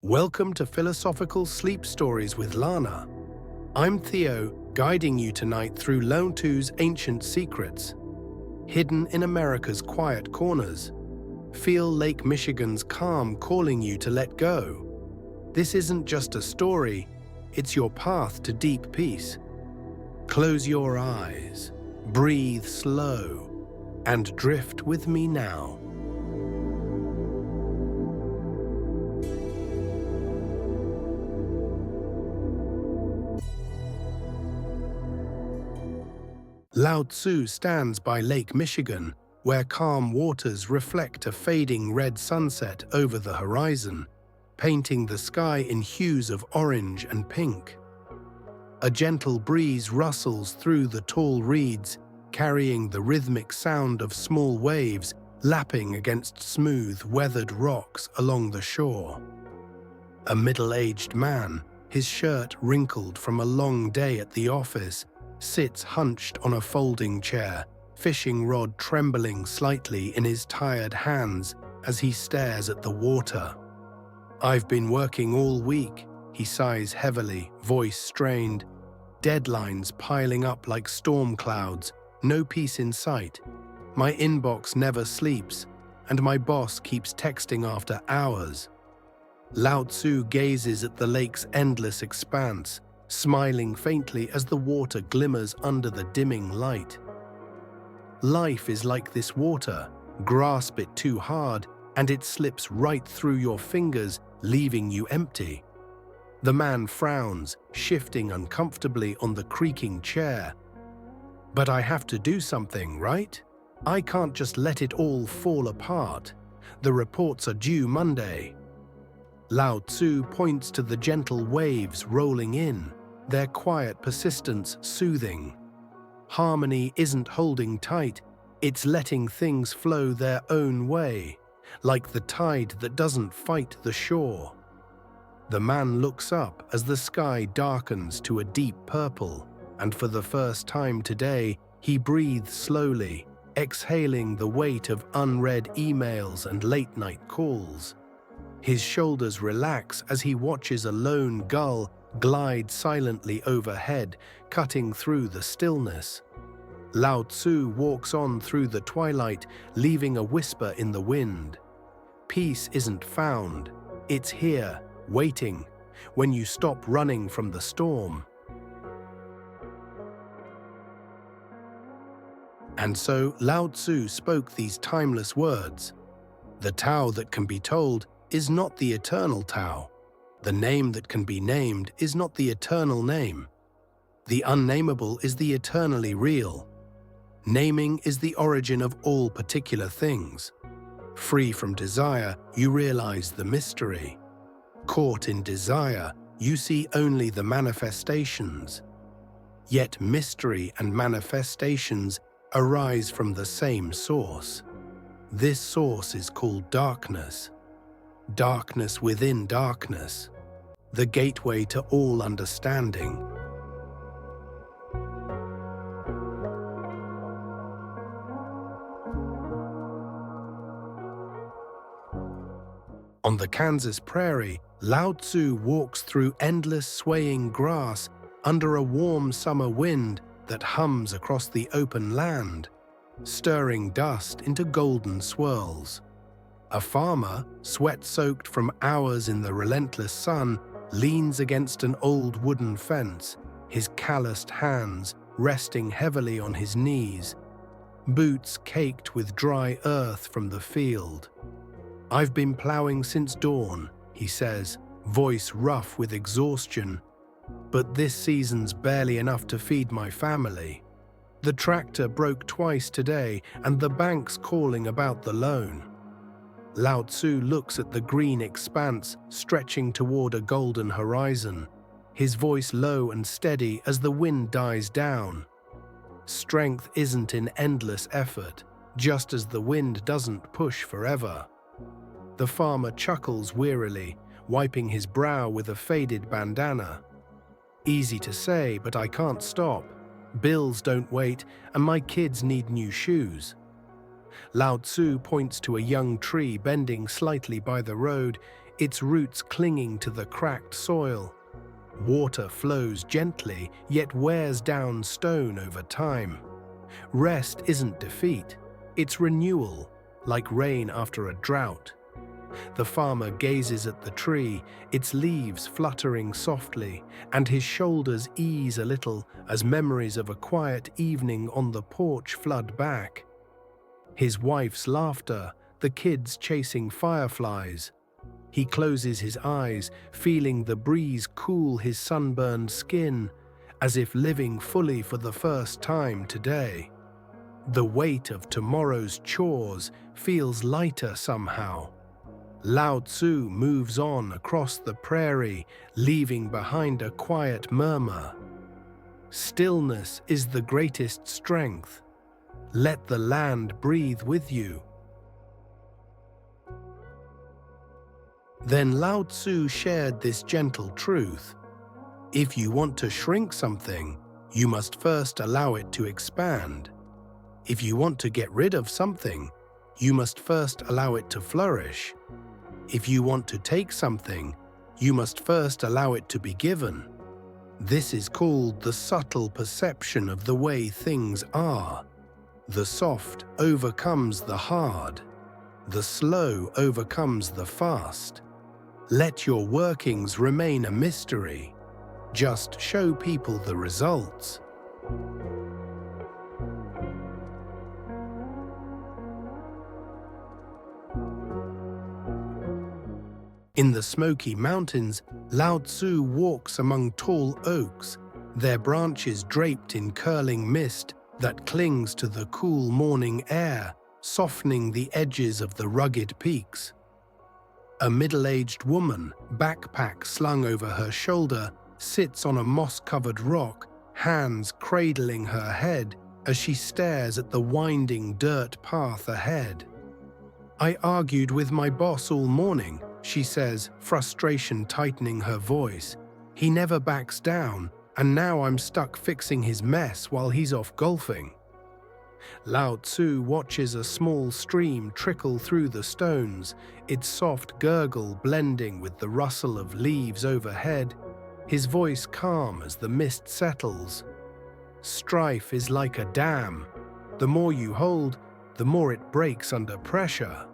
Welcome to Philosophical Sleep Stories with Lana. I'm Theo, guiding you tonight through Lao Tzu's ancient secrets. Hidden in America's quiet corners, feel Lake Michigan's calm calling you to let go. This isn't just a story, it's your path to deep peace. Close your eyes, breathe slow, and drift with me now. Lao Tzu stands by Lake Michigan, where calm waters reflect a fading red sunset over the horizon, painting the sky in hues of orange and pink. A gentle breeze rustles through the tall reeds, carrying the rhythmic sound of small waves lapping against smooth, weathered rocks along the shore. A middle-aged man, his shirt wrinkled from a long day at the office, sits hunched on a folding chair, fishing rod trembling slightly in his tired hands as he stares at the water. "I've been working all week," he sighs heavily, voice strained. Deadlines piling up like storm clouds, no peace in sight. My inbox never sleeps, and my boss keeps texting after hours. Lao Tzu gazes at the lake's endless expanse, smiling faintly as the water glimmers under the dimming light. Life is like this water. Grasp it too hard, and it slips right through your fingers, leaving you empty. The man frowns, shifting uncomfortably on the creaking chair. "But I have to do something, right? I can't just let it all fall apart. The reports are due Monday." Lao Tzu points to the gentle waves rolling in, their quiet persistence soothing. Harmony isn't holding tight, it's letting things flow their own way, like the tide that doesn't fight the shore. The man looks up as the sky darkens to a deep purple, and for the first time today, he breathes slowly, exhaling the weight of unread emails and late-night calls. His shoulders relax as he watches a lone gull glide silently overhead, cutting through the stillness. Lao Tzu walks on through the twilight, leaving a whisper in the wind. Peace isn't found, it's here, waiting, when you stop running from the storm. And so Lao Tzu spoke these timeless words. The Tao that can be told is not the eternal Tao. The name that can be named is not the eternal name. The unnameable is the eternally real. Naming is the origin of all particular things. Free from desire, you realize the mystery. Caught in desire, you see only the manifestations. Yet mystery and manifestations arise from the same source. This source is called darkness. Darkness within darkness, the gateway to all understanding. On the Kansas prairie, Lao Tzu walks through endless swaying grass under a warm summer wind that hums across the open land, stirring dust into golden swirls. A farmer, sweat-soaked from hours in the relentless sun, leans against an old wooden fence, his calloused hands resting heavily on his knees, boots caked with dry earth from the field. "I've been plowing since dawn," he says, voice rough with exhaustion, "but this season's barely enough to feed my family. The tractor broke twice today, and the bank's calling about the loan." Lao Tzu looks at the green expanse stretching toward a golden horizon, his voice low and steady as the wind dies down. Strength isn't in endless effort, just as the wind doesn't push forever. The farmer chuckles wearily, wiping his brow with a faded bandana. "Easy to say, but I can't stop. Bills don't wait, and my kids need new shoes." Lao Tzu points to a young tree bending slightly by the road, its roots clinging to the cracked soil. Water flows gently, yet wears down stone over time. Rest isn't defeat, it's renewal, like rain after a drought. The farmer gazes at the tree, its leaves fluttering softly, and his shoulders ease a little as memories of a quiet evening on the porch flood back. His wife's laughter, the kids chasing fireflies. He closes his eyes, feeling the breeze cool his sunburned skin, as if living fully for the first time today. The weight of tomorrow's chores feels lighter somehow. Lao Tzu moves on across the prairie, leaving behind a quiet murmur. Stillness is the greatest strength. Let the land breathe with you. Then Lao Tzu shared this gentle truth. If you want to shrink something, you must first allow it to expand. If you want to get rid of something, you must first allow it to flourish. If you want to take something, you must first allow it to be given. This is called the subtle perception of the way things are. The soft overcomes the hard. The slow overcomes the fast. Let your workings remain a mystery. Just show people the results. In the Smoky Mountains, Lao Tzu walks among tall oaks, their branches draped in curling mist that clings to the cool morning air, softening the edges of the rugged peaks. A middle-aged woman, backpack slung over her shoulder, sits on a moss-covered rock, hands cradling her head as she stares at the winding dirt path ahead. "I argued with my boss all morning," she says, frustration tightening her voice. "He never backs down, and now I'm stuck fixing his mess while he's off golfing." Lao Tzu watches a small stream trickle through the stones, its soft gurgle blending with the rustle of leaves overhead, his voice calm as the mist settles. Strife is like a dam. The more you hold, the more it breaks under pressure.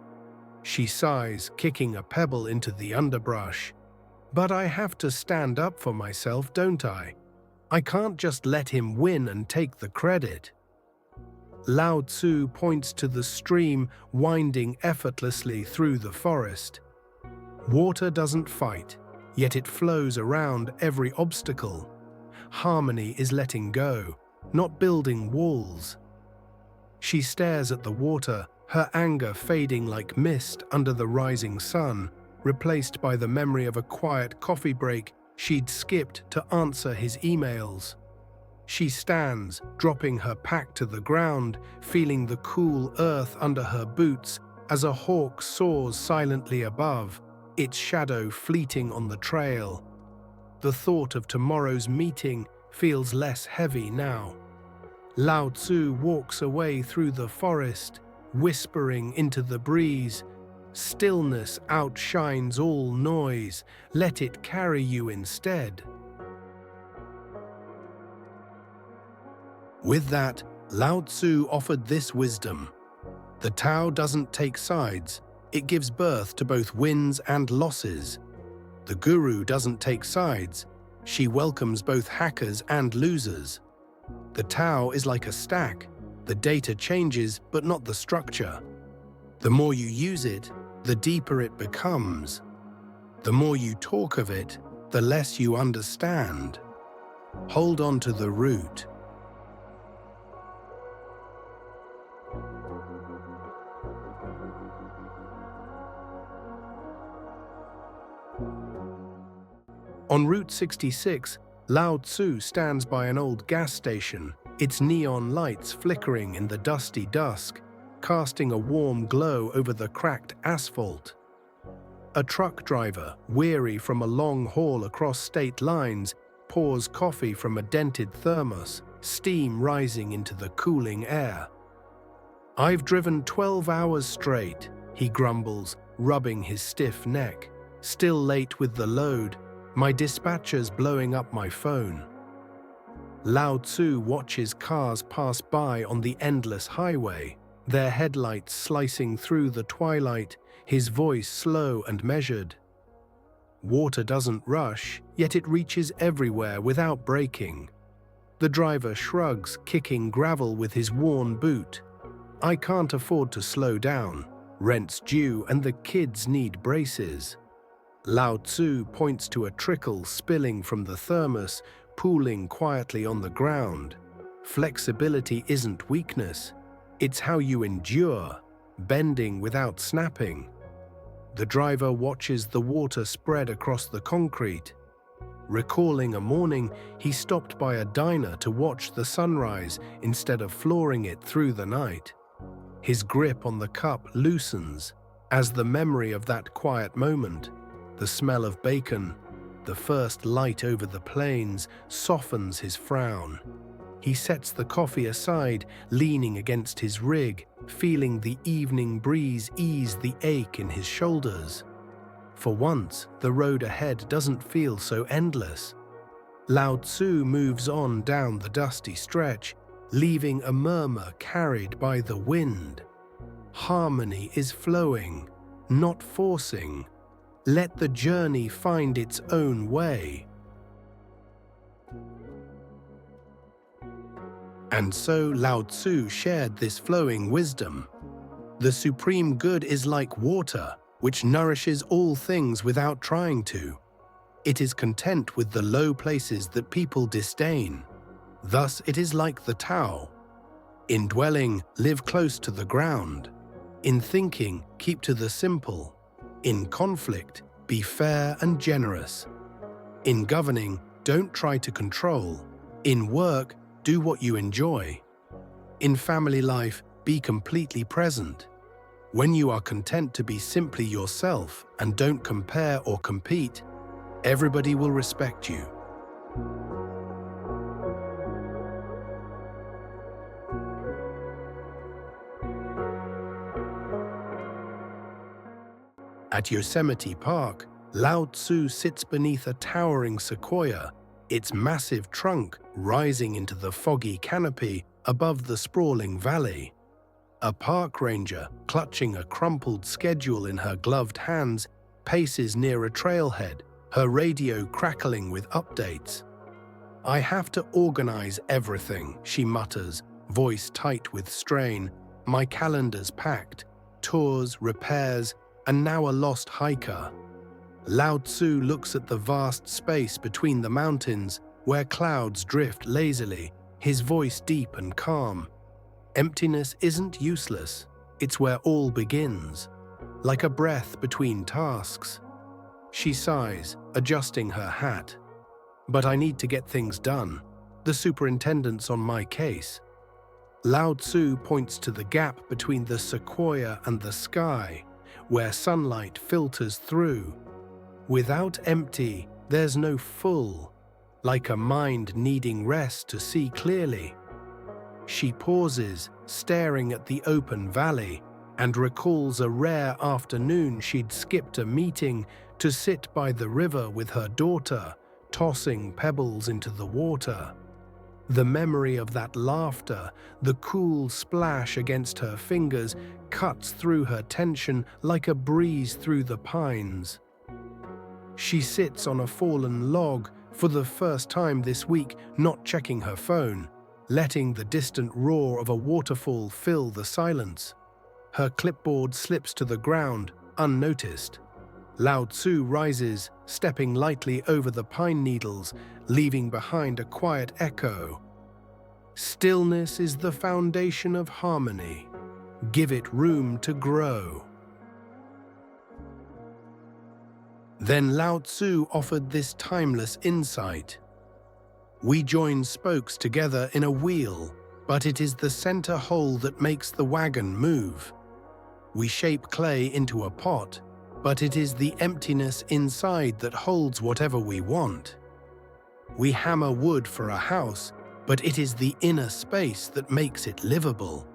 She sighs, kicking a pebble into the underbrush. "But I have to stand up for myself, don't I? I can't just let him win and take the credit." Lao Tzu points to the stream winding effortlessly through the forest. Water doesn't fight, yet it flows around every obstacle. Harmony is letting go, not building walls. She stares at the water, her anger fading like mist under the rising sun, replaced by the memory of a quiet coffee break she'd skipped to answer his emails. She stands, dropping her pack to the ground, feeling the cool earth under her boots as a hawk soars silently above, its shadow fleeting on the trail. The thought of tomorrow's meeting feels less heavy now. Lao Tzu walks away through the forest, whispering into the breeze, "Stillness outshines all noise, let it carry you instead." With that, Lao Tzu offered this wisdom. The Tao doesn't take sides, it gives birth to both wins and losses. The Guru doesn't take sides, she welcomes both hackers and losers. The Tao is like a stack, the data changes but not the structure. The more you use it, the deeper it becomes. The more you talk of it, the less you understand. Hold on to the root. On Route 66, Lao Tzu stands by an old gas station, its neon lights flickering in the dusty dusk, casting a warm glow over the cracked asphalt. A truck driver, weary from a long haul across state lines, pours coffee from a dented thermos, steam rising into the cooling air. "I've driven 12 hours straight," he grumbles, rubbing his stiff neck. Still late with the load, my dispatcher's blowing up my phone. Lao Tzu watches cars pass by on the endless highway, their headlights slicing through the twilight, his voice slow and measured. Water doesn't rush, yet it reaches everywhere without breaking. The driver shrugs, kicking gravel with his worn boot. I can't afford to slow down. Rent's due and the kids need braces. Lao Tzu points to a trickle spilling from the thermos, pooling quietly on the ground. Flexibility isn't weakness. It's how you endure, bending without snapping. The driver watches the water spread across the concrete. Recalling a morning, he stopped by a diner to watch the sunrise instead of flooring it through the night. His grip on the cup loosens as the memory of that quiet moment, the smell of bacon, the first light over the plains, softens his frown. He sets the coffee aside, leaning against his rig, feeling the evening breeze ease the ache in his shoulders. For once, the road ahead doesn't feel so endless. Lao Tzu moves on down the dusty stretch, leaving a murmur carried by the wind. Harmony is flowing, not forcing. Let the journey find its own way. And so Lao Tzu shared this flowing wisdom. The supreme good is like water, which nourishes all things without trying to. It is content with the low places that people disdain. Thus it is like the Tao. In dwelling, live close to the ground. In thinking, keep to the simple. In conflict, be fair and generous. In governing, don't try to control. In work, do what you enjoy. In family life, be completely present. When you are content to be simply yourself and don't compare or compete, everybody will respect you. At Yosemite Park, Lao Tzu sits beneath a towering sequoia, its massive trunk rising into the foggy canopy above the sprawling valley. A park ranger, clutching a crumpled schedule in her gloved hands, paces near a trailhead, her radio crackling with updates. "I have to organize everything," she mutters, voice tight with strain. "My calendar's packed. Tours, repairs, and now a lost hiker." Lao Tzu looks at the vast space between the mountains, where clouds drift lazily, his voice deep and calm. Emptiness isn't useless, it's where all begins, like a breath between tasks. She sighs, adjusting her hat. "But I need to get things done. The superintendent's on my case." Lao Tzu points to the gap between the sequoia and the sky, where sunlight filters through. Without empty, there's no full, like a mind needing rest to see clearly. She pauses, staring at the open valley, and recalls a rare afternoon she'd skipped a meeting to sit by the river with her daughter, tossing pebbles into the water. The memory of that laughter, the cool splash against her fingers, cuts through her tension like a breeze through the pines. She sits on a fallen log for the first time this week, not checking her phone, letting the distant roar of a waterfall fill the silence. Her clipboard slips to the ground, unnoticed. Lao Tzu rises, stepping lightly over the pine needles, leaving behind a quiet echo. "Stillness is the foundation of harmony. Give it room to grow." Then Lao Tzu offered this timeless insight. "We join spokes together in a wheel, but it is the center hole that makes the wagon move. We shape clay into a pot, but it is the emptiness inside that holds whatever we want. We hammer wood for a house, but it is the inner space that makes it livable.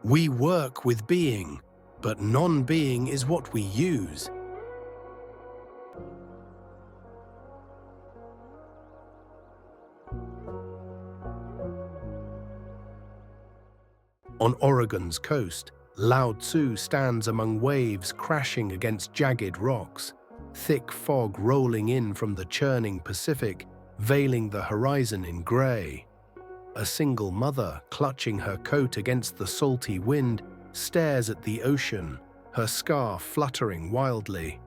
We work with being, but non-being is what we use." On Oregon's coast, Lao Tzu stands among waves crashing against jagged rocks, thick fog rolling in from the churning Pacific, veiling the horizon in grey. A single mother, clutching her coat against the salty wind, stares at the ocean, her scarf fluttering wildly.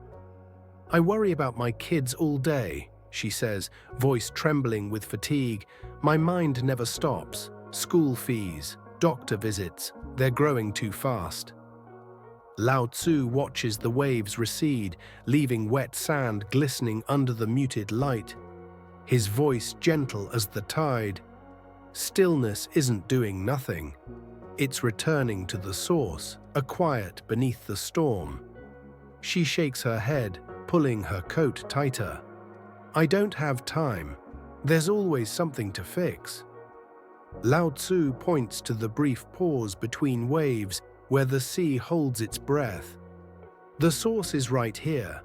"I worry about my kids all day," she says, voice trembling with fatigue. "My mind never stops. School fees, doctor visits, they're growing too fast." Lao Tzu watches the waves recede, leaving wet sand glistening under the muted light. His voice gentle as the tide. Stillness isn't doing nothing. It's returning to the source, a quiet beneath the storm. She shakes her head, pulling her coat tighter. "I don't have time. There's always something to fix." Lao Tzu points to the brief pause between waves where the sea holds its breath. "The source is right here.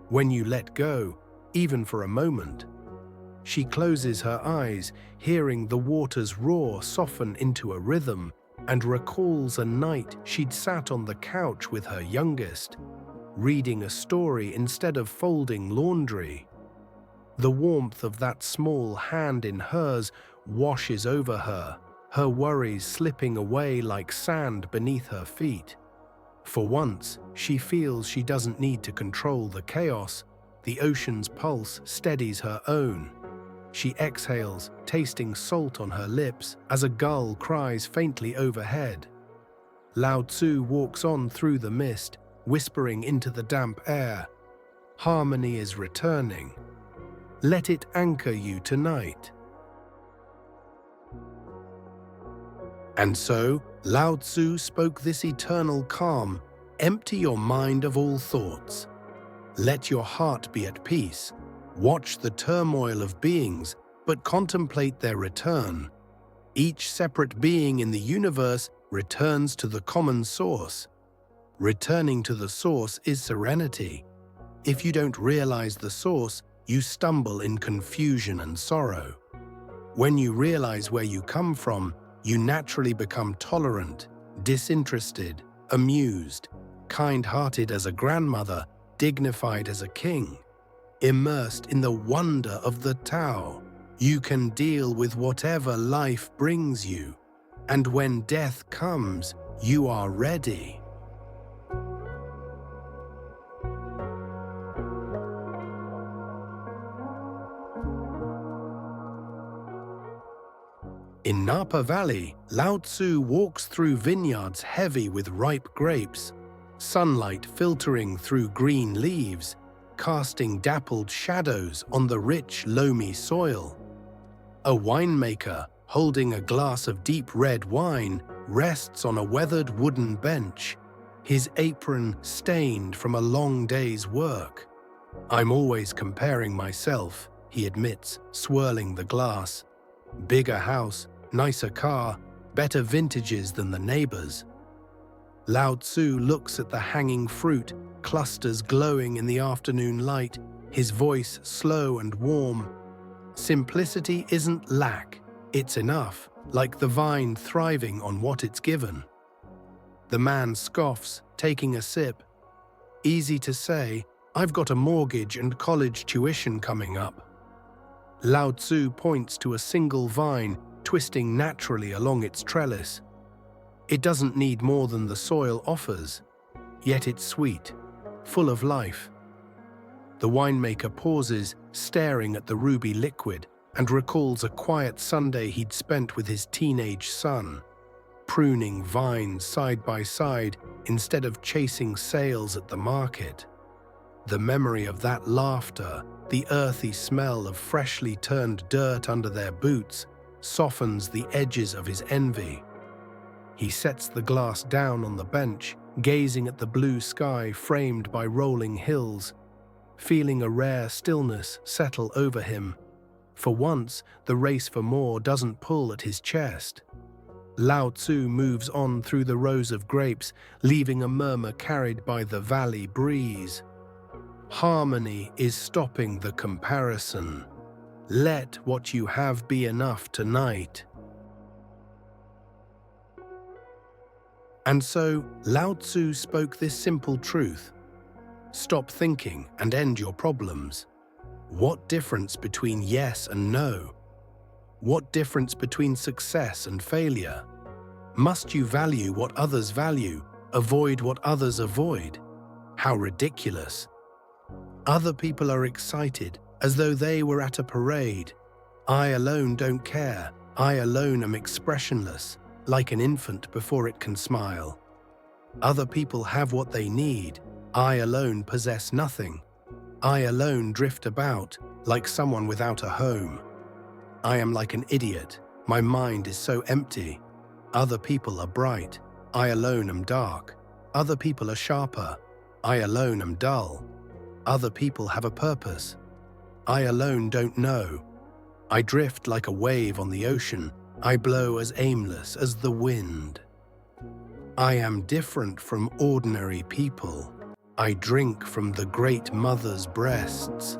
When you let go, even for a moment." She closes her eyes, hearing the water's roar soften into a rhythm, and recalls a night she'd sat on the couch with her youngest, reading a story instead of folding laundry. The warmth of that small hand in hers washes over her, her worries slipping away like sand beneath her feet. For once, she feels she doesn't need to control the chaos. The ocean's pulse steadies her own. She exhales, tasting salt on her lips, as a gull cries faintly overhead. Lao Tzu walks on through the mist, whispering into the damp air. "Harmony is returning. Let it anchor you tonight." And so, Lao Tzu spoke this eternal calm: empty your mind of all thoughts. Let your heart be at peace. Watch the turmoil of beings, but contemplate their return. Each separate being in the universe returns to the common source. Returning to the source is serenity. If you don't realize the source, you stumble in confusion and sorrow. When you realize where you come from, you naturally become tolerant, disinterested, amused, kind-hearted as a grandmother, dignified as a king. Immersed in the wonder of the Tao, you can deal with whatever life brings you. And when death comes, you are ready. In Napa Valley, Lao Tzu walks through vineyards heavy with ripe grapes, sunlight filtering through green leaves, casting dappled shadows on the rich, loamy soil. A winemaker, holding a glass of deep red wine, rests on a weathered wooden bench, his apron stained from a long day's work. "I'm always comparing myself," he admits, swirling the glass. "Bigger house, nicer car, better vintages than the neighbors." Lao Tzu looks at the hanging fruit, clusters glowing in the afternoon light, his voice slow and warm. "Simplicity isn't lack, it's enough, like the vine thriving on what it's given." The man scoffs, taking a sip. "Easy to say, I've got a mortgage and college tuition coming up." Lao Tzu points to a single vine twisting naturally along its trellis. It doesn't need more than the soil offers, yet it's sweet, full of life. The winemaker pauses, staring at the ruby liquid, and recalls a quiet Sunday he'd spent with his teenage son, pruning vines side by side instead of chasing sales at the market. The memory of that laughter, the earthy smell of freshly turned dirt under their boots, softens the edges of his envy. He sets the glass down on the bench, gazing at the blue sky framed by rolling hills, feeling a rare stillness settle over him. For once, the race for more doesn't pull at his chest. Lao Tzu moves on through the rows of grapes, leaving a murmur carried by the valley breeze. Harmony is stopping the comparison. Let what you have be enough tonight. And so Lao Tzu spoke this simple truth: stop thinking and end your problems. What difference between yes and no? What difference between success and failure? Must you value what others value, avoid what others avoid? How ridiculous. Other people are excited as though they were at a parade. I alone don't care. I alone am expressionless, like an infant before it can smile. Other people have what they need. I alone possess nothing. I alone drift about, like someone without a home. I am like an idiot. My mind is so empty. Other people are bright. I alone am dark. Other people are sharper. I alone am dull. Other people have a purpose. I alone don't know. I drift like a wave on the ocean. I blow as aimless as the wind. I am different from ordinary people. I drink from the great mother's breasts.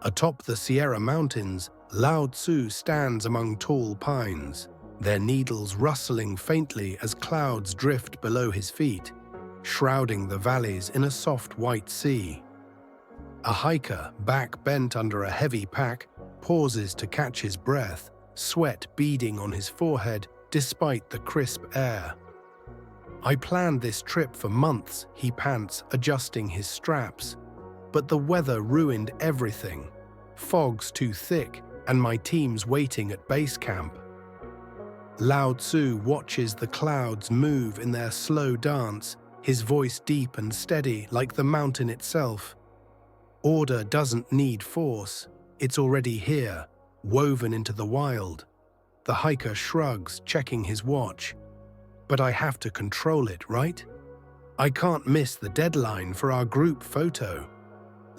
Atop the Sierra Mountains, Lao Tzu stands among tall pines, their needles rustling faintly as clouds drift below his feet, shrouding the valleys in a soft white sea. A hiker, back bent under a heavy pack, pauses to catch his breath, sweat beading on his forehead despite the crisp air. I planned this trip for months, he pants, adjusting his straps. But the weather ruined everything. Fog's too thick, and my team's waiting at base camp. Lao Tzu watches the clouds move in their slow dance, his voice deep and steady like the mountain itself. Order doesn't need force. It's already here, woven into the wild. The hiker shrugs, checking his watch. But I have to control it, right? I can't miss the deadline for our group photo.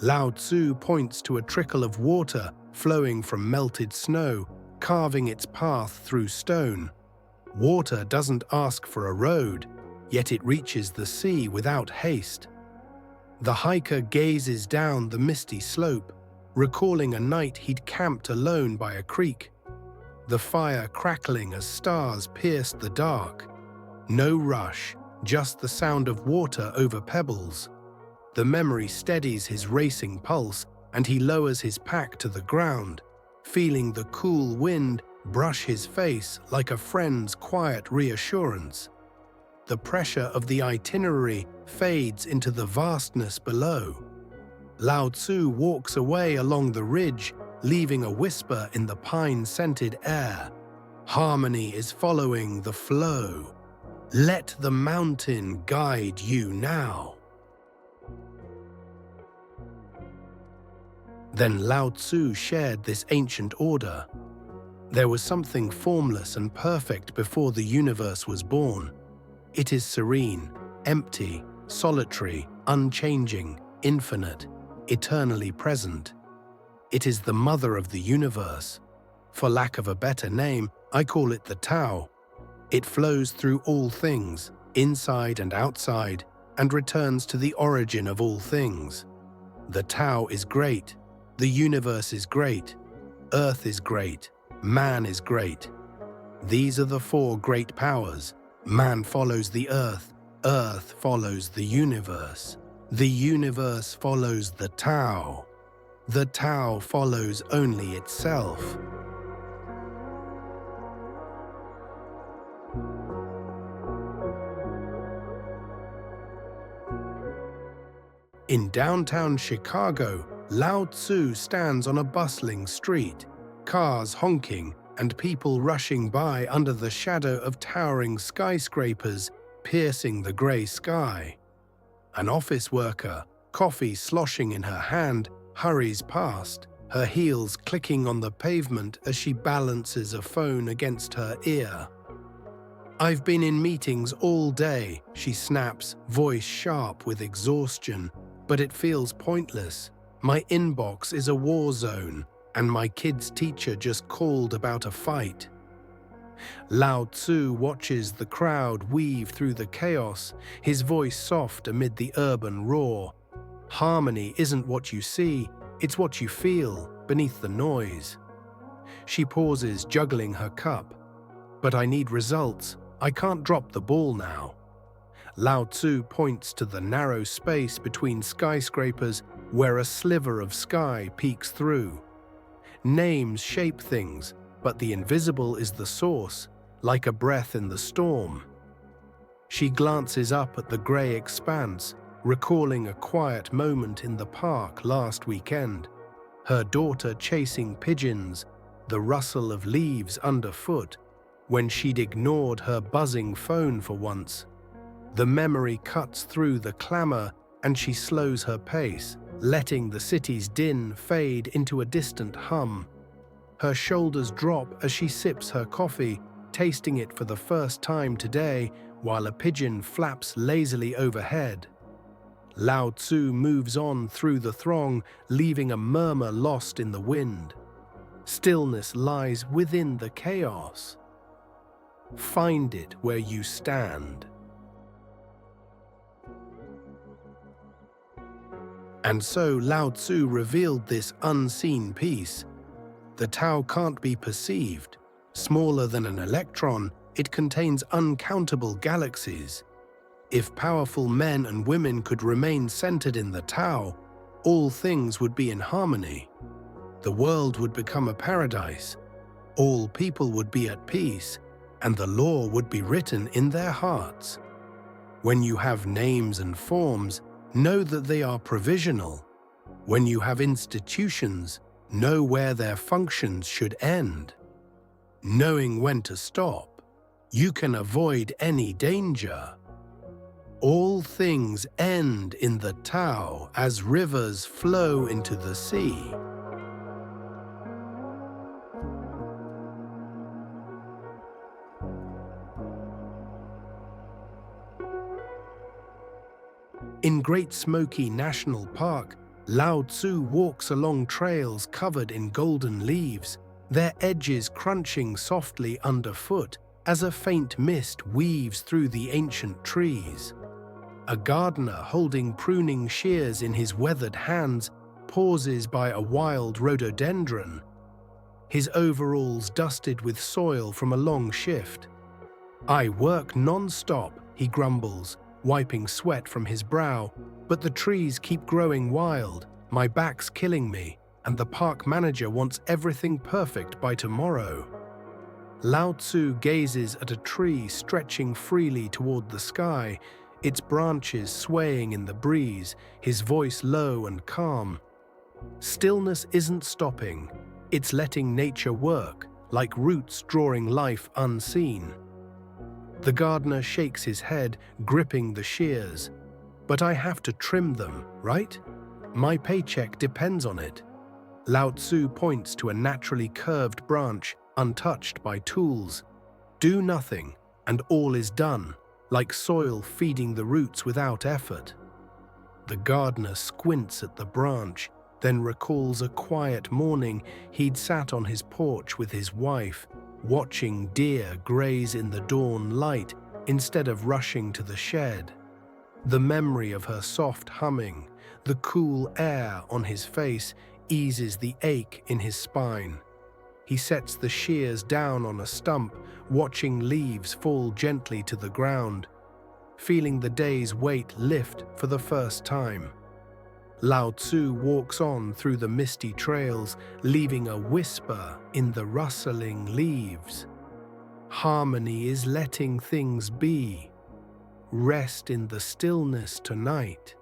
Lao Tzu points to a trickle of water flowing from melted snow, carving its path through stone. Water doesn't ask for a road, yet it reaches the sea without haste. The hiker gazes down the misty slope, recalling a night he'd camped alone by a creek. The fire crackling as stars pierced the dark. No rush, just the sound of water over pebbles. The memory steadies his racing pulse, and he lowers his pack to the ground, feeling the cool wind brush his face like a friend's quiet reassurance. The pressure of the itinerary fades into the vastness below. Lao Tzu walks away along the ridge, leaving a whisper in the pine-scented air. Harmony is following the flow. Let the mountain guide you now. Then Lao Tzu shared this ancient order. There was something formless and perfect before the universe was born. It is serene, empty, solitary, unchanging, infinite, eternally present. It is the mother of the universe. For lack of a better name, I call it the Tao. It flows through all things, inside and outside, and returns to the origin of all things. The Tao is great. The universe is great. Earth is great. Man is great. These are the four great powers. Man follows the earth. Earth follows the universe. The universe follows the Tao. The Tao follows only itself. In downtown Chicago, Lao Tzu stands on a bustling street, cars honking and people rushing by under the shadow of towering skyscrapers piercing the grey sky. An office worker, coffee sloshing in her hand, hurries past, her heels clicking on the pavement as she balances a phone against her ear. "I've been in meetings all day," she snaps, voice sharp with exhaustion, "but it feels pointless. My inbox is a war zone, and my kid's teacher just called about a fight." Lao Tzu watches the crowd weave through the chaos, his voice soft amid the urban roar. Harmony isn't what you see, it's what you feel beneath the noise. She pauses, juggling her cup. But I need results. I can't drop the ball now. Lao Tzu points to the narrow space between skyscrapers where a sliver of sky peeks through. Names shape things, but the invisible is the source, like a breath in the storm. She glances up at the grey expanse, recalling a quiet moment in the park last weekend. Her daughter chasing pigeons, the rustle of leaves underfoot, when she'd ignored her buzzing phone for once. The memory cuts through the clamour and she slows her pace, letting the city's din fade into a distant hum. Her shoulders drop as she sips her coffee, tasting it for the first time today, while a pigeon flaps lazily overhead. Lao Tzu moves on through the throng, leaving a murmur lost in the wind. Stillness lies within the chaos. Find it where you stand. And so Lao Tzu revealed this unseen piece. The Tao can't be perceived. Smaller than an electron, it contains uncountable galaxies. If powerful men and women could remain centered in the Tao, all things would be in harmony. The world would become a paradise. All people would be at peace, and the law would be written in their hearts. When you have names and forms, know that they are provisional. When you have institutions, know where their functions should end. Knowing when to stop, you can avoid any danger. All things end in the Tao as rivers flow into the sea. In Great Smoky National Park, Lao Tzu walks along trails covered in golden leaves, their edges crunching softly underfoot as a faint mist weaves through the ancient trees. A gardener holding pruning shears in his weathered hands pauses by a wild rhododendron, his overalls dusted with soil from a long shift. "I work non-stop," he grumbles, wiping sweat from his brow, "but the trees keep growing wild, my back's killing me, and the park manager wants everything perfect by tomorrow." Lao Tzu gazes at a tree stretching freely toward the sky, its branches swaying in the breeze, his voice low and calm. Stillness isn't stopping, it's letting nature work, like roots drawing life unseen. The gardener shakes his head, gripping the shears. "But I have to trim them, right? My paycheck depends on it." Lao Tzu points to a naturally curved branch, untouched by tools. "Do nothing, and all is done, like soil feeding the roots without effort." The gardener squints at the branch, then recalls a quiet morning he'd sat on his porch with his wife, watching deer graze in the dawn light instead of rushing to the shed. The memory of her soft humming, the cool air on his face, eases the ache in his spine. He sets the shears down on a stump, watching leaves fall gently to the ground, feeling the day's weight lift for the first time. Lao Tzu walks on through the misty trails, leaving a whisper in the rustling leaves. Harmony is letting things be. Rest in the stillness tonight.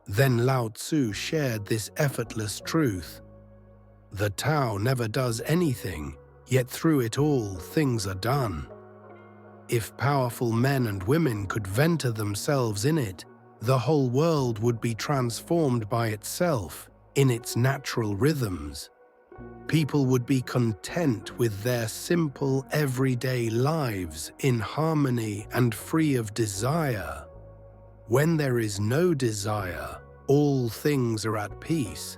Then Lao Tzu shared this effortless truth. The Tao never does anything, yet through it all things are done. If powerful men and women could venture themselves in it, the whole world would be transformed by itself, in its natural rhythms. People would be content with their simple, everyday lives in harmony and free of desire. When there is no desire, all things are at peace.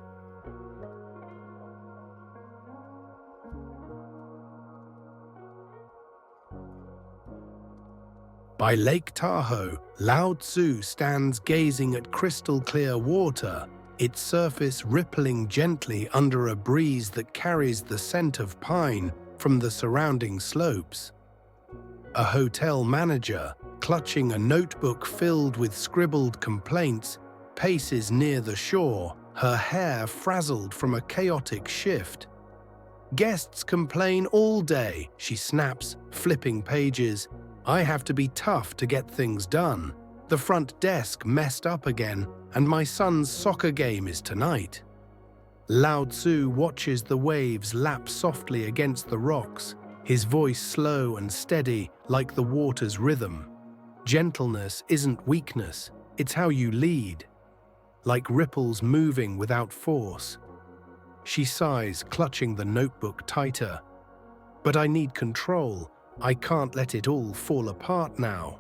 By Lake Tahoe, Lao Tzu stands gazing at crystal-clear water, its surface rippling gently under a breeze that carries the scent of pine from the surrounding slopes. A hotel manager, clutching a notebook filled with scribbled complaints, paces near the shore, her hair frazzled from a chaotic shift. "Guests complain all day," she snaps, flipping pages. "I have to be tough to get things done. The front desk messed up again, and my son's soccer game is tonight." Lao Tzu watches the waves lap softly against the rocks, his voice slow and steady like the water's rhythm. Gentleness isn't weakness, it's how you lead. Like ripples moving without force. She sighs, clutching the notebook tighter. "But I need control. I can't let it all fall apart now."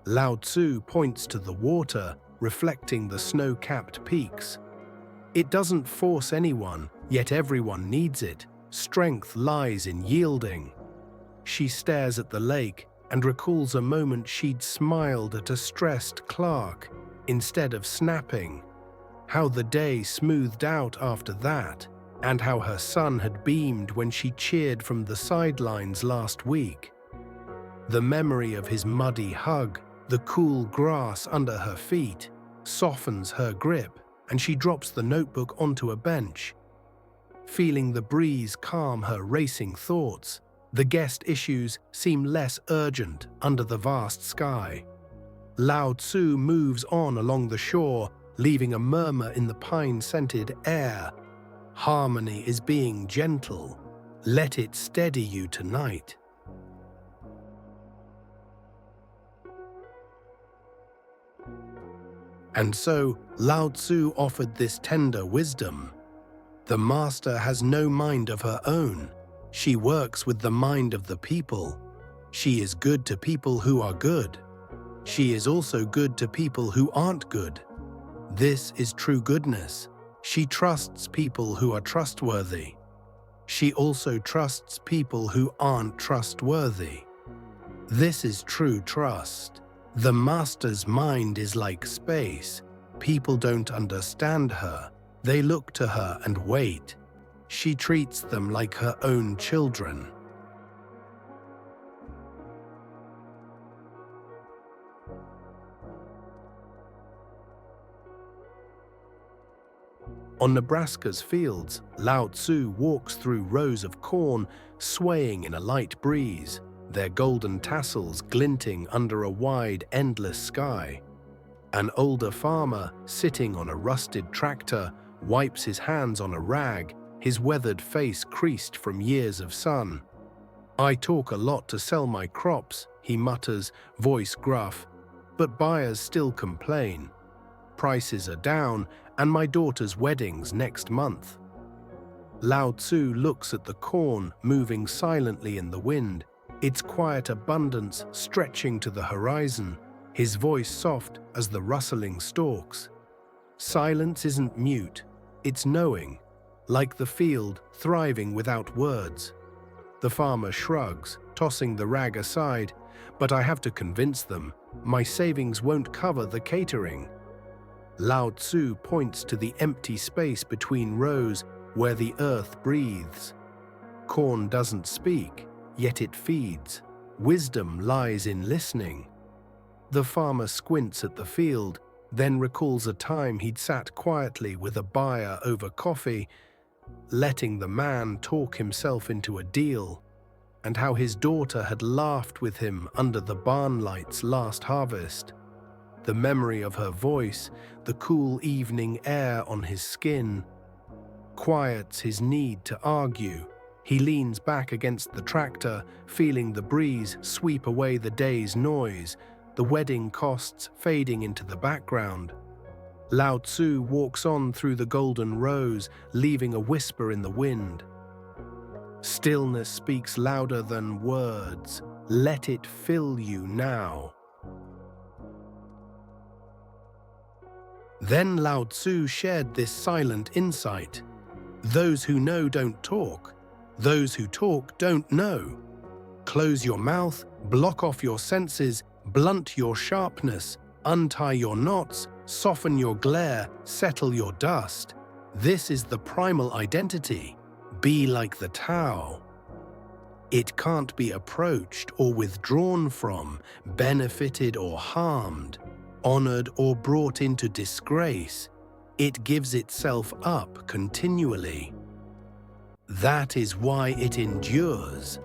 Lao Tzu points to the water, reflecting the snow-capped peaks. "It doesn't force anyone, yet everyone needs it. Strength lies in yielding." She stares at the lake and recalls a moment she'd smiled at a stressed clerk instead of snapping. How the day smoothed out after that, and how her son had beamed when she cheered from the sidelines last week. The memory of his muddy hug, the cool grass under her feet, softens her grip, and she drops the notebook onto a bench. Feeling the breeze calm her racing thoughts, the guest issues seem less urgent under the vast sky. Lao Tzu moves on along the shore, leaving a murmur in the pine-scented air. "Harmony is being gentle. Let it steady you tonight." And so, Lao Tzu offered this tender wisdom. The master has no mind of her own. She works with the mind of the people. She is good to people who are good. She is also good to people who aren't good. This is true goodness. She trusts people who are trustworthy. She also trusts people who aren't trustworthy. This is true trust. The master's mind is like space. People don't understand her. They look to her and wait. She treats them like her own children. On Nebraska's fields, Lao Tzu walks through rows of corn, swaying in a light breeze, their golden tassels glinting under a wide, endless sky. An older farmer, sitting on a rusted tractor, wipes his hands on a rag, his weathered face creased from years of sun. "I talk a lot to sell my crops," he mutters, voice gruff, "but buyers still complain. Prices are down, and my daughter's wedding's next month." Lao Tzu looks at the corn moving silently in the wind, its quiet abundance stretching to the horizon, his voice soft as the rustling stalks. Silence isn't mute, it's knowing, like the field thriving without words. The farmer shrugs, tossing the rag aside, "But I have to convince them. My savings won't cover the catering." Lao Tzu points to the empty space between rows where the earth breathes. Corn doesn't speak, yet it feeds. Wisdom lies in listening. The farmer squints at the field, then recalls a time he'd sat quietly with a buyer over coffee, letting the man talk himself into a deal, and how his daughter had laughed with him under the barn lights last harvest. The memory of her voice, the cool evening air on his skin, quiets his need to argue. He leans back against the tractor, feeling the breeze sweep away the day's noise, the wedding costs fading into the background. Lao Tzu walks on through the golden rows, leaving a whisper in the wind. Stillness speaks louder than words. Let it fill you now. Then Lao Tzu shared this silent insight. Those who know don't talk. Those who talk don't know. Close your mouth, block off your senses, Blunt your sharpness, untie your knots, soften your glare, settle your dust. This is the primal identity. Be like the Tao. It can't be approached or withdrawn from, benefited or harmed, honored or brought into disgrace. It gives itself up continually. That is why it endures.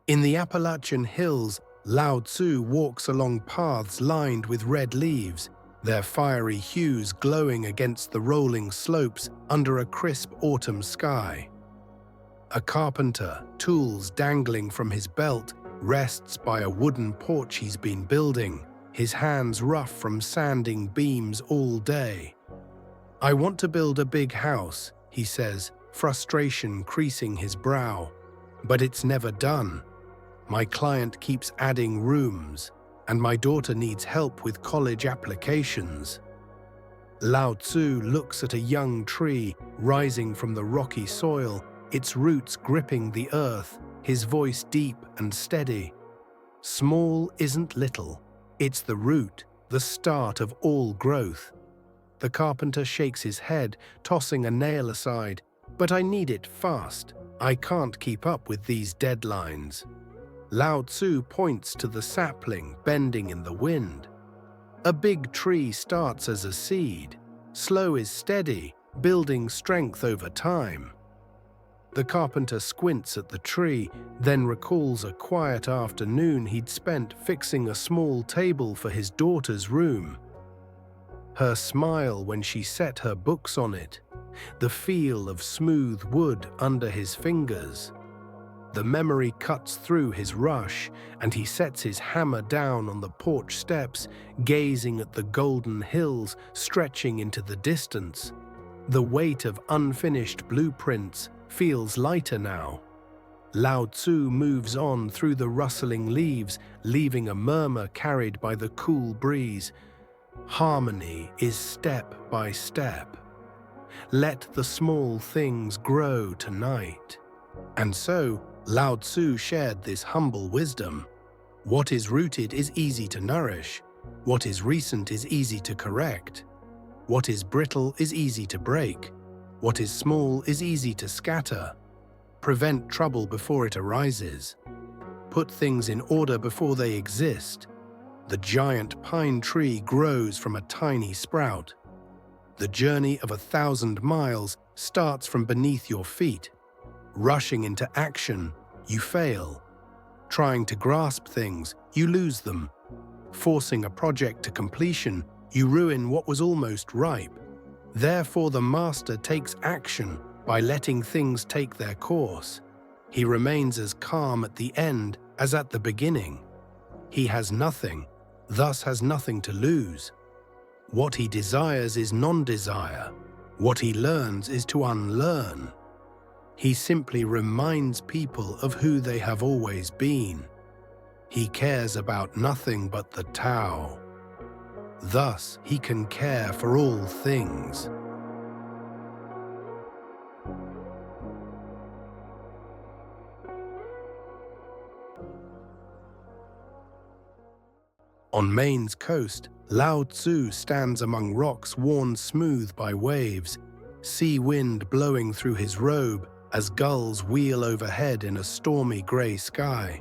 In the Appalachian hills, Lao Tzu walks along paths lined with red leaves, their fiery hues glowing against the rolling slopes under a crisp autumn sky. A carpenter, tools dangling from his belt, rests by a wooden porch he's been building, his hands rough from sanding beams all day. "I want to build a big house," he says, frustration creasing his brow. "But it's never done. My client keeps adding rooms, and my daughter needs help with college applications." Lao Tzu looks at a young tree rising from the rocky soil, its roots gripping the earth, his voice deep and steady. "Small isn't little. It's the root, the start of all growth." The carpenter shakes his head, tossing a nail aside. "But I need it fast. I can't keep up with these deadlines." Lao Tzu points to the sapling bending in the wind. A big tree starts as a seed. Slow is steady, building strength over time. The carpenter squints at the tree, then recalls a quiet afternoon he'd spent fixing a small table for his daughter's room. Her smile when she set her books on it, the feel of smooth wood under his fingers. The memory cuts through his rush, and he sets his hammer down on the porch steps, gazing at the golden hills stretching into the distance. The weight of unfinished blueprints feels lighter now. Lao Tzu moves on through the rustling leaves, leaving a murmur carried by the cool breeze. Harmony is step by step. Let the small things grow tonight. And so, Lao Tzu shared this humble wisdom. What is rooted is easy to nourish. What is recent is easy to correct. What is brittle is easy to break. What is small is easy to scatter. Prevent trouble before it arises. Put things in order before they exist. The giant pine tree grows from a tiny sprout. The journey of 1,000 miles starts from beneath your feet. Rushing into action, you fail. Trying to grasp things, you lose them. Forcing a project to completion, you ruin what was almost ripe. Therefore, the master takes action by letting things take their course. He remains as calm at the end as at the beginning. He has nothing, thus has nothing to lose. What he desires is non-desire. What he learns is to unlearn. He simply reminds people of who they have always been. He cares about nothing but the Tao. Thus, he can care for all things. On Maine's coast, Lao Tzu stands among rocks worn smooth by waves, sea wind blowing through his robe as gulls wheel overhead in a stormy grey sky.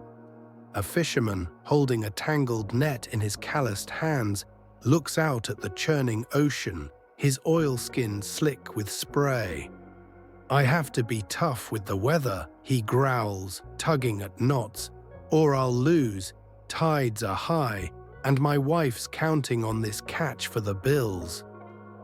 A fisherman, holding a tangled net in his calloused hands, looks out at the churning ocean, his oilskin slick with spray. "I have to be tough with the weather," he growls, tugging at knots, "or I'll lose. Tides are high, and my wife's counting on this catch for the bills."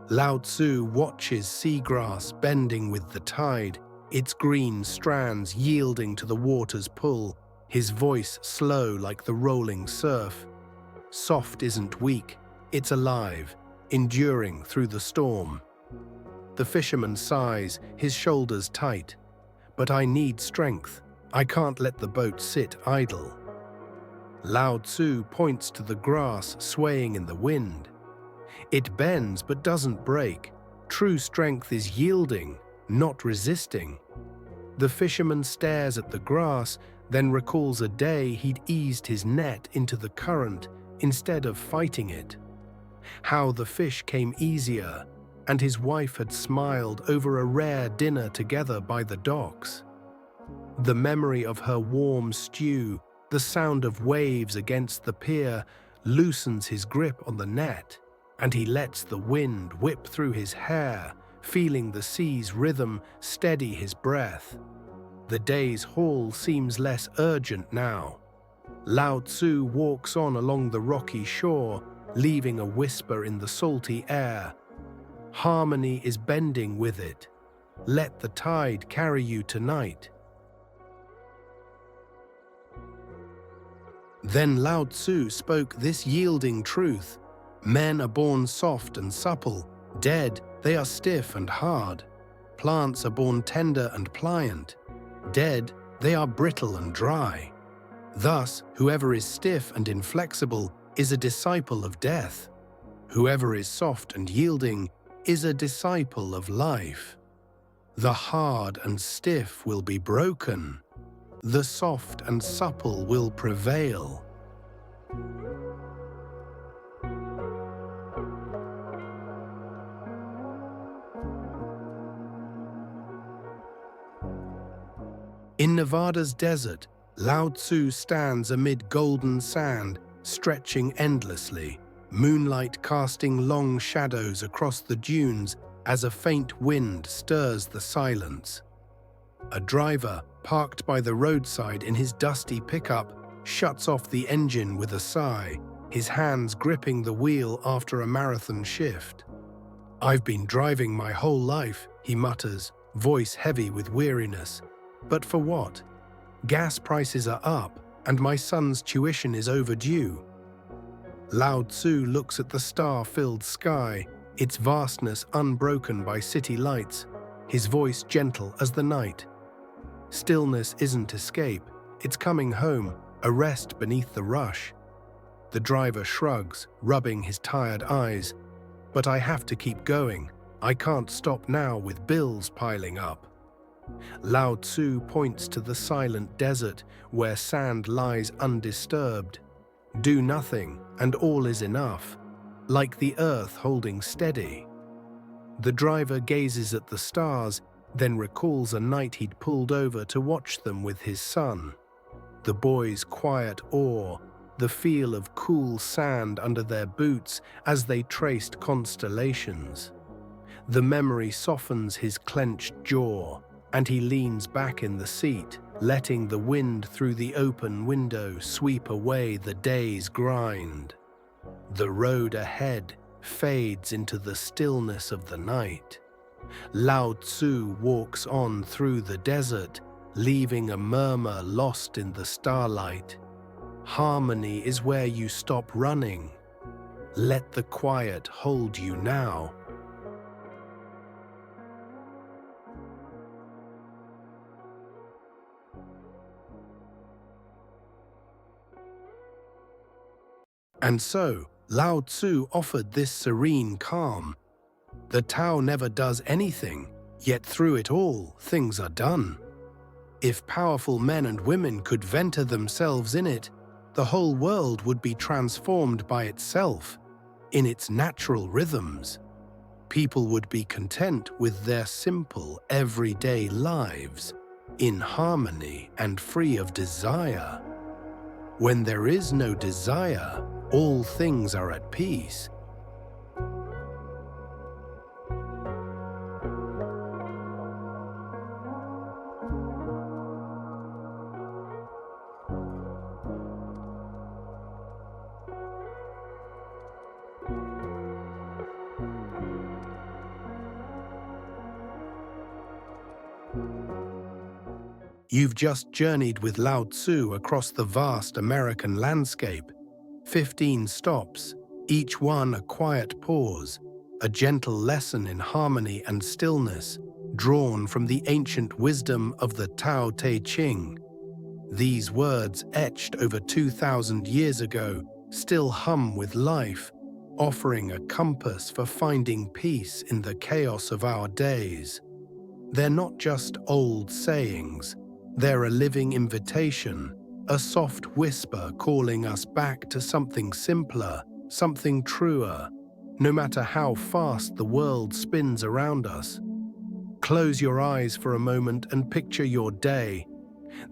Lao Tzu watches seagrass bending with the tide, its green strands yielding to the water's pull, his voice slow like the rolling surf. Soft isn't weak, it's alive, enduring through the storm. The fisherman sighs, his shoulders tight. "But I need strength. I can't let the boat sit idle." Lao Tzu points to the grass swaying in the wind. It bends but doesn't break. True strength is yielding, not resisting. The fisherman stares at the grass, then recalls a day he'd eased his net into the current instead of fighting it. How the fish came easier, and his wife had smiled over a rare dinner together by the docks. The memory of her warm stew, the sound of waves against the pier, loosens his grip on the net, and he lets the wind whip through his hair, feeling the sea's rhythm steady his breath. The day's haul seems less urgent now. Lao Tzu walks on along the rocky shore, leaving a whisper in the salty air. Harmony is bending with it. Let the tide carry you tonight. Then Lao Tzu spoke this yielding truth. Men are born soft and supple. Dead, they are stiff and hard. Plants are born tender and pliant. Dead, they are brittle and dry. Thus, whoever is stiff and inflexible is a disciple of death. Whoever is soft and yielding is a disciple of life. The hard and stiff will be broken. The soft and supple will prevail. In Nevada's desert, Lao Tzu stands amid golden sand, stretching endlessly, moonlight casting long shadows across the dunes as a faint wind stirs the silence. A driver, parked by the roadside in his dusty pickup, shuts off the engine with a sigh, his hands gripping the wheel after a marathon shift. "I've been driving my whole life," he mutters, voice heavy with weariness. "But for what? Gas prices are up, and my son's tuition is overdue." Lao Tzu looks at the star-filled sky, its vastness unbroken by city lights, his voice gentle as the night. Stillness isn't escape, it's coming home, a rest beneath the rush. The driver shrugs, rubbing his tired eyes. "But I have to keep going. I can't stop now with bills piling up." Lao Tzu points to the silent desert where sand lies undisturbed. Do nothing, and all is enough, like the earth holding steady. The driver gazes at the stars, then recalls a night he'd pulled over to watch them with his son. The boy's quiet awe, the feel of cool sand under their boots as they traced constellations. The memory softens his clenched jaw, and he leans back in the seat, letting the wind through the open window sweep away the day's grind. The road ahead fades into the stillness of the night. Lao Tzu walks on through the desert, leaving a murmur lost in the starlight. Harmony is where you stop running. Let the quiet hold you now. And so, Lao Tzu offered this serene calm. The Tao never does anything, yet through it all, things are done. If powerful men and women could venture themselves in it, the whole world would be transformed by itself, in its natural rhythms. People would be content with their simple, everyday lives, in harmony and free of desire. When there is no desire, all things are at peace. You've just journeyed with Lao Tzu across the vast American landscape. 15 stops, each one a quiet pause, a gentle lesson in harmony and stillness, drawn from the ancient wisdom of the Tao Te Ching. These words, etched over 2,000 years ago, still hum with life, offering a compass for finding peace in the chaos of our days. They're not just old sayings, they're a living invitation, a soft whisper calling us back to something simpler, something truer, no matter how fast the world spins around us. Close your eyes for a moment and picture your day,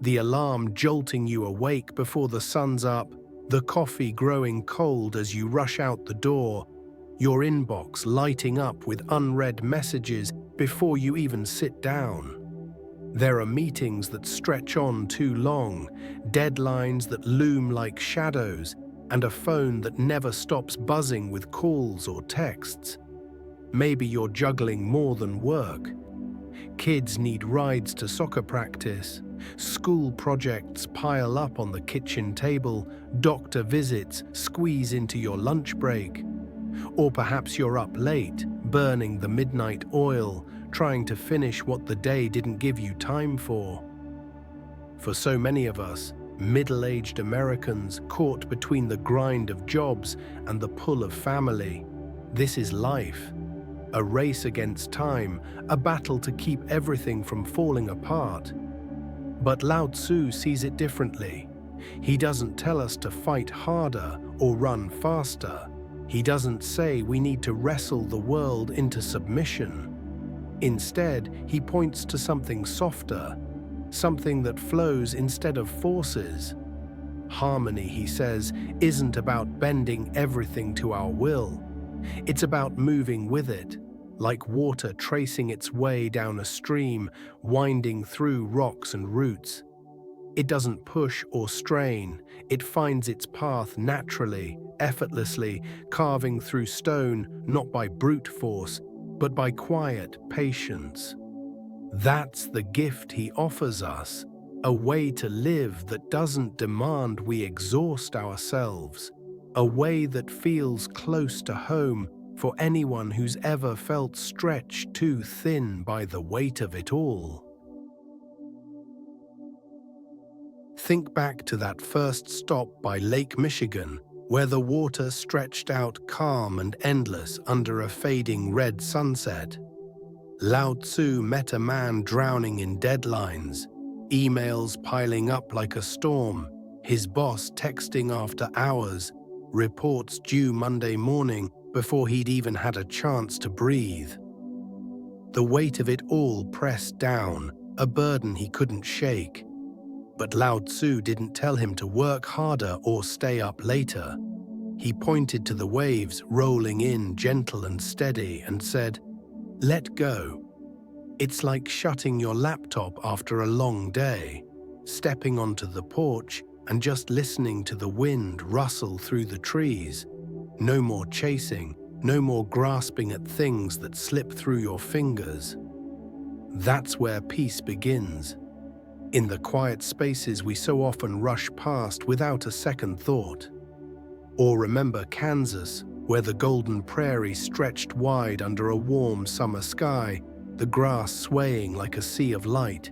the alarm jolting you awake before the sun's up, the coffee growing cold as you rush out the door, your inbox lighting up with unread messages before you even sit down. There are meetings that stretch on too long, deadlines that loom like shadows, and a phone that never stops buzzing with calls or texts. Maybe you're juggling more than work. Kids need rides to soccer practice, school projects pile up on the kitchen table, doctor visits squeeze into your lunch break. Or perhaps you're up late, burning the midnight oil, trying to finish what the day didn't give you time for. For so many of us, middle-aged Americans caught between the grind of jobs and the pull of family, this is life. A race against time, a battle to keep everything from falling apart. But Lao Tzu sees it differently. He doesn't tell us to fight harder or run faster. He doesn't say we need to wrestle the world into submission. Instead, he points to something softer, something that flows instead of forces. Harmony, he says, isn't about bending everything to our will. It's about moving with it, like water tracing its way down a stream, winding through rocks and roots. It doesn't push or strain, it finds its path naturally, effortlessly, carving through stone not by brute force, but by quiet patience. That's the gift he offers us, a way to live that doesn't demand we exhaust ourselves, a way that feels close to home for anyone who's ever felt stretched too thin by the weight of it all. Think back to that first stop by Lake Michigan, where the water stretched out calm and endless under a fading red sunset. Lao Tzu met a man drowning in deadlines, emails piling up like a storm, his boss texting after hours, reports due Monday morning before he'd even had a chance to breathe. The weight of it all pressed down, a burden he couldn't shake. But Lao Tzu didn't tell him to work harder or stay up later. He pointed to the waves rolling in gentle and steady and said, "Let go." It's like shutting your laptop after a long day, stepping onto the porch and just listening to the wind rustle through the trees. No more chasing, no more grasping at things that slip through your fingers. That's where peace begins. In the quiet spaces we so often rush past without a second thought. Or remember Kansas, where the golden prairie stretched wide under a warm summer sky, the grass swaying like a sea of light.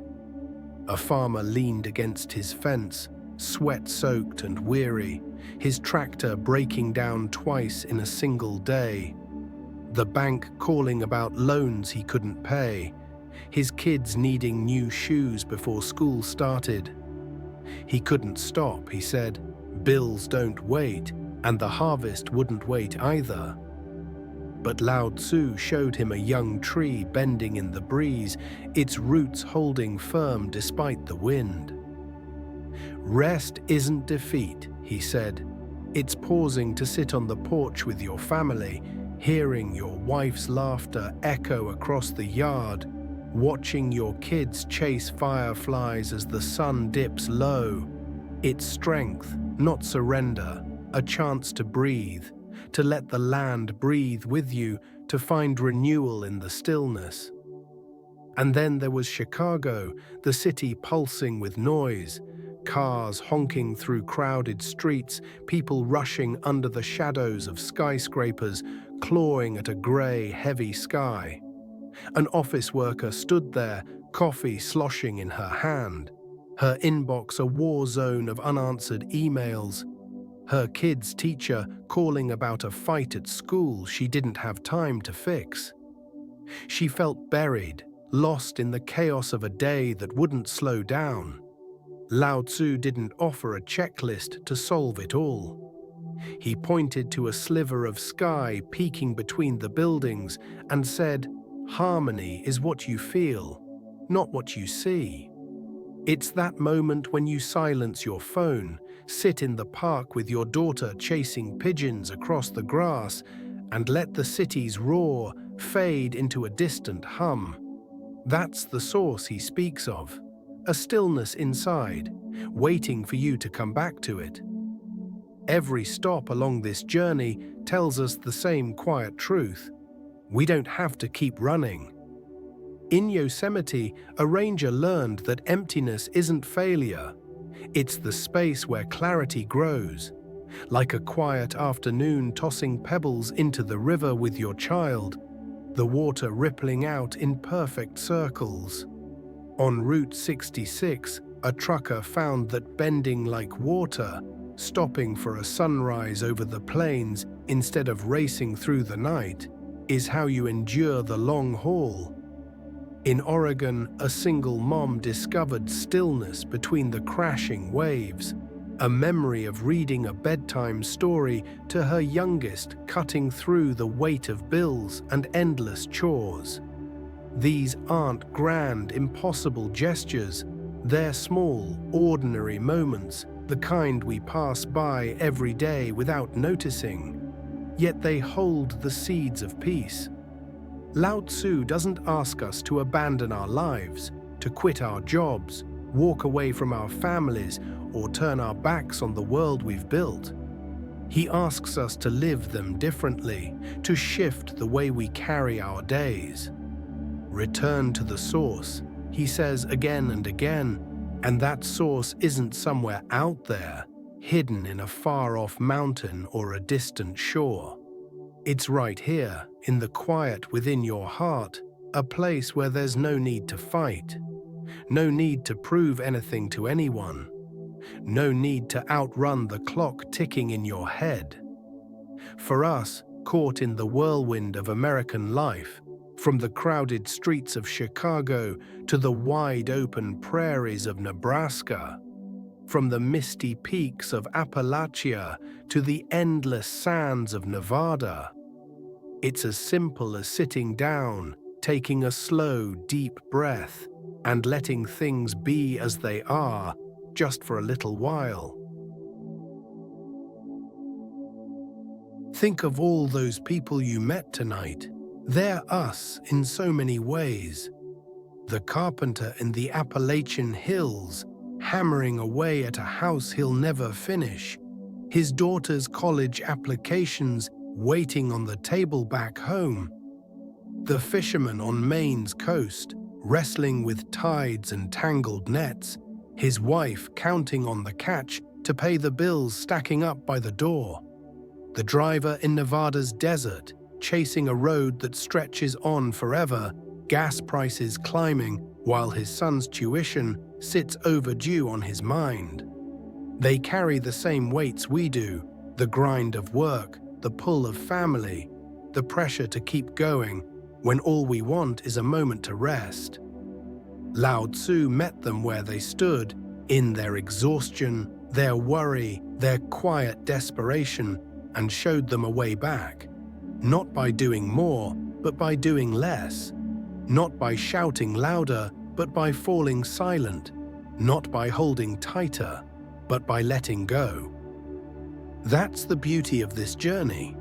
A farmer leaned against his fence, sweat-soaked and weary, his tractor breaking down twice in a single day. The bank calling about loans he couldn't pay, his kids needing new shoes before school started. He couldn't stop, he said. Bills don't wait, and the harvest wouldn't wait either. But Lao Tzu showed him a young tree bending in the breeze, its roots holding firm despite the wind. Rest isn't defeat, he said. It's pausing to sit on the porch with your family, hearing your wife's laughter echo across the yard, watching your kids chase fireflies as the sun dips low. It's strength, not surrender, a chance to breathe, to let the land breathe with you, to find renewal in the stillness. And then there was Chicago, the city pulsing with noise, cars honking through crowded streets, people rushing under the shadows of skyscrapers, clawing at a grey, heavy sky. An office worker stood there, coffee sloshing in her hand, her inbox a war zone of unanswered emails. her kid's teacher calling about a fight at school she didn't have time to fix. She felt buried, lost in the chaos of a day that wouldn't slow down. Lao Tzu didn't offer a checklist to solve it all. He pointed to a sliver of sky peeking between the buildings and said, "Harmony is what you feel, not what you see." It's that moment when you silence your phone, sit in the park with your daughter chasing pigeons across the grass, and let the city's roar fade into a distant hum. That's the source he speaks of, a stillness inside, waiting for you to come back to it. Every stop along this journey tells us the same quiet truth. We don't have to keep running. In Yosemite, a ranger learned that emptiness isn't failure. It's the space where clarity grows. Like a quiet afternoon tossing pebbles into the river with your child, the water rippling out in perfect circles. On Route 66, a trucker found that bending like water, stopping for a sunrise over the plains instead of racing through the night, is how you endure the long haul. In Oregon, a single mom discovered stillness between the crashing waves, a memory of reading a bedtime story to her youngest, cutting through the weight of bills and endless chores. These aren't grand, impossible gestures. They're small, ordinary moments, the kind we pass by every day without noticing. Yet they hold the seeds of peace. Lao Tzu doesn't ask us to abandon our lives, to quit our jobs, walk away from our families, or turn our backs on the world we've built. He asks us to live them differently, to shift the way we carry our days. Return to the source, he says again and again, and that source isn't somewhere out there, hidden in a far-off mountain or a distant shore. It's right here, in the quiet within your heart, a place where there's no need to fight, no need to prove anything to anyone, no need to outrun the clock ticking in your head. For us, caught in the whirlwind of American life, from the crowded streets of Chicago to the wide-open prairies of Nebraska, from the misty peaks of Appalachia to the endless sands of Nevada, it's as simple as sitting down, taking a slow, deep breath, and letting things be as they are, just for a little while. Think of all those people you met tonight. They're us in so many ways. The carpenter in the Appalachian hills, hammering away at a house he'll never finish. His daughter's college applications waiting on the table back home. The fisherman on Maine's coast, wrestling with tides and tangled nets. His wife counting on the catch to pay the bills stacking up by the door. The driver in Nevada's desert, chasing a road that stretches on forever, gas prices climbing while his son's tuition sits overdue on his mind. They carry the same weights we do, the grind of work, the pull of family, the pressure to keep going when all we want is a moment to rest. Lao Tzu met them where they stood, in their exhaustion, their worry, their quiet desperation, and showed them a way back. Not by doing more, but by doing less. Not by shouting louder, but by falling silent. Not by holding tighter, but by letting go. That's the beauty of this journey.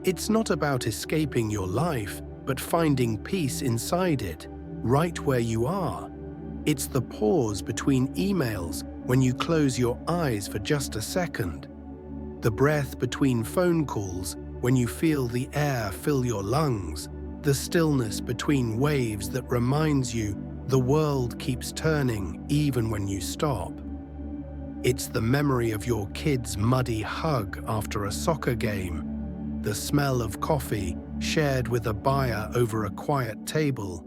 It's not about escaping your life, but finding peace inside it, right where you are. It's the pause between emails when you close your eyes for just a second. The breath between phone calls when you feel the air fill your lungs. The stillness between waves that reminds you the world keeps turning even when you stop. It's the memory of your kid's muddy hug after a soccer game, the smell of coffee shared with a buyer over a quiet table,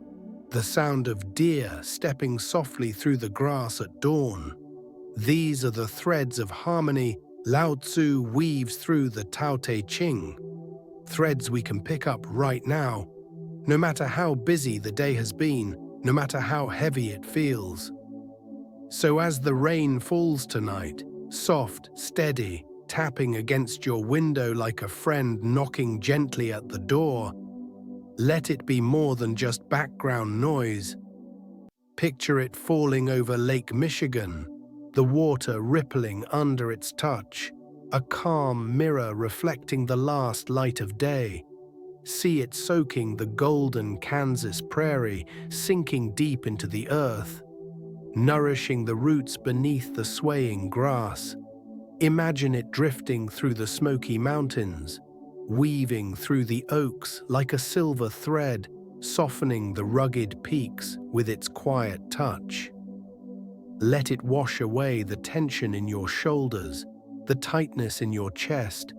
the sound of deer stepping softly through the grass at dawn. These are the threads of harmony Lao Tzu weaves through the Tao Te Ching, threads we can pick up right now, no matter how busy the day has been, no matter how heavy it feels. So as the rain falls tonight, soft, steady, tapping against your window like a friend knocking gently at the door, let it be more than just background noise. Picture it falling over Lake Michigan, the water rippling under its touch, a calm mirror reflecting the last light of day. See it soaking the golden Kansas prairie, sinking deep into the earth, nourishing the roots beneath the swaying grass. Imagine it drifting through the Smoky Mountains, weaving through the oaks like a silver thread, softening the rugged peaks with its quiet touch. Let it wash away the tension in your shoulders, the tightness in your chest,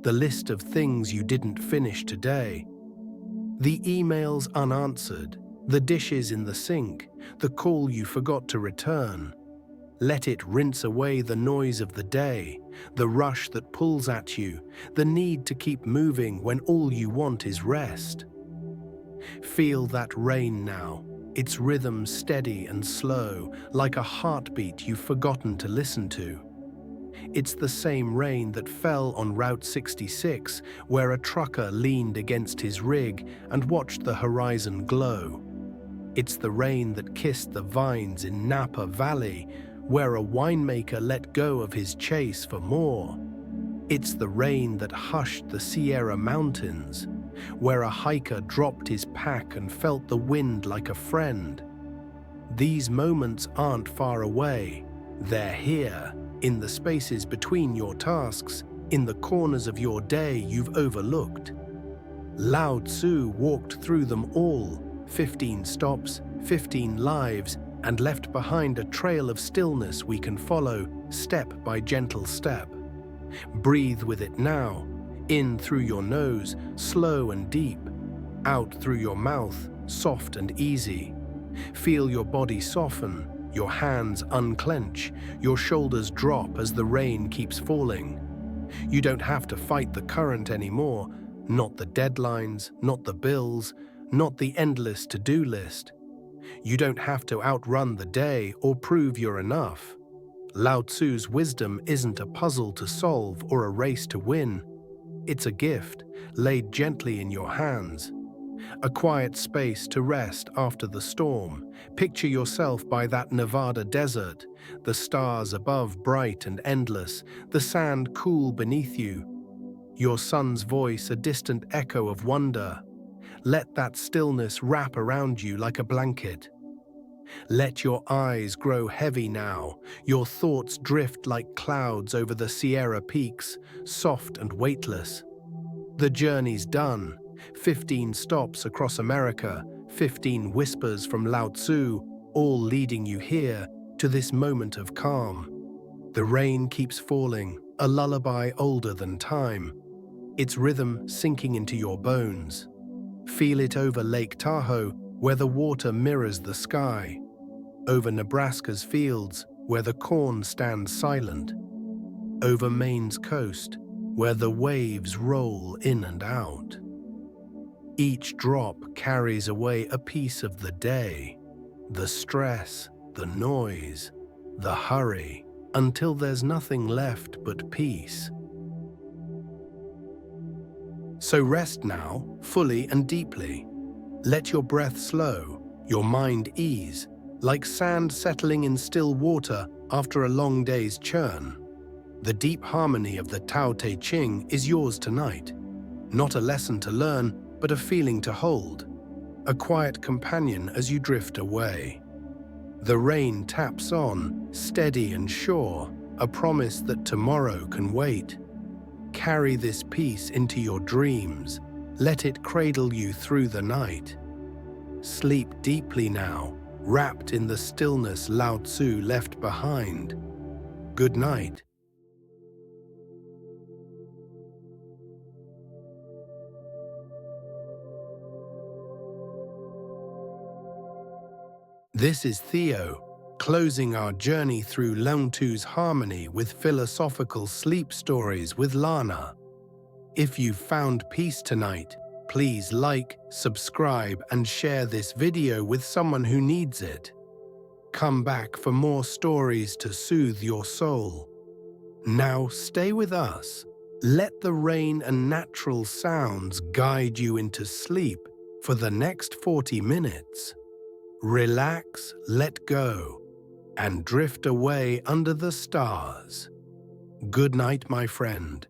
the list of things you didn't finish today. The emails unanswered, the dishes in the sink, the call you forgot to return. Let it rinse away the noise of the day, the rush that pulls at you, the need to keep moving when all you want is rest. Feel that rain now, its rhythm steady and slow, like a heartbeat you've forgotten to listen to. It's the same rain that fell on Route 66, where a trucker leaned against his rig and watched the horizon glow. It's the rain that kissed the vines in Napa Valley, where a winemaker let go of his chase for more. It's the rain that hushed the Sierra Mountains, where a hiker dropped his pack and felt the wind like a friend. These moments aren't far away. They're here, in the spaces between your tasks, in the corners of your day you've overlooked. Lao Tzu walked through them all, 15 stops, 15 lives, and left behind a trail of stillness we can follow, step by gentle step. Breathe with it now, in through your nose, slow and deep, out through your mouth, soft and easy. Feel your body soften, your hands unclench, your shoulders drop as the rain keeps falling. You don't have to fight the current anymore, not the deadlines, not the bills, not the endless to-do list. You don't have to outrun the day or prove you're enough. Lao Tzu's wisdom isn't a puzzle to solve or a race to win. It's a gift, laid gently in your hands. A quiet space to rest after the storm. Picture yourself by that Nevada desert, the stars above bright and endless, the sand cool beneath you. Your son's voice a distant echo of wonder. Let that stillness wrap around you like a blanket. Let your eyes grow heavy now, your thoughts drift like clouds over the Sierra peaks, soft and weightless. The journey's done. 15 stops across America, 15 whispers from Lao Tzu, all leading you here to this moment of calm. The rain keeps falling, a lullaby older than time, its rhythm sinking into your bones. Feel it over Lake Tahoe, where the water mirrors the sky, over Nebraska's fields, where the corn stands silent, over Maine's coast, where the waves roll in and out. Each drop carries away a piece of the day, the stress, the noise, the hurry, until there's nothing left but peace. So rest now, fully and deeply. Let your breath slow, your mind ease, like sand settling in still water after a long day's churn. The deep harmony of the Tao Te Ching is yours tonight. Not a lesson to learn, but a feeling to hold. A quiet companion as you drift away. The rain taps on, steady and sure, a promise that tomorrow can wait. Carry this peace into your dreams. Let it cradle you through the night. Sleep deeply now, wrapped in the stillness Lao Tzu left behind. Good night. This is Theo, closing our journey through Lao Tzu's harmony with philosophical sleep stories with Lana. If you found peace tonight, please like, subscribe, and share this video with someone who needs it. Come back for more stories to soothe your soul. Now stay with us. Let the rain and natural sounds guide you into sleep for the next 40 minutes. Relax, let go, and drift away under the stars. Good night, my friend.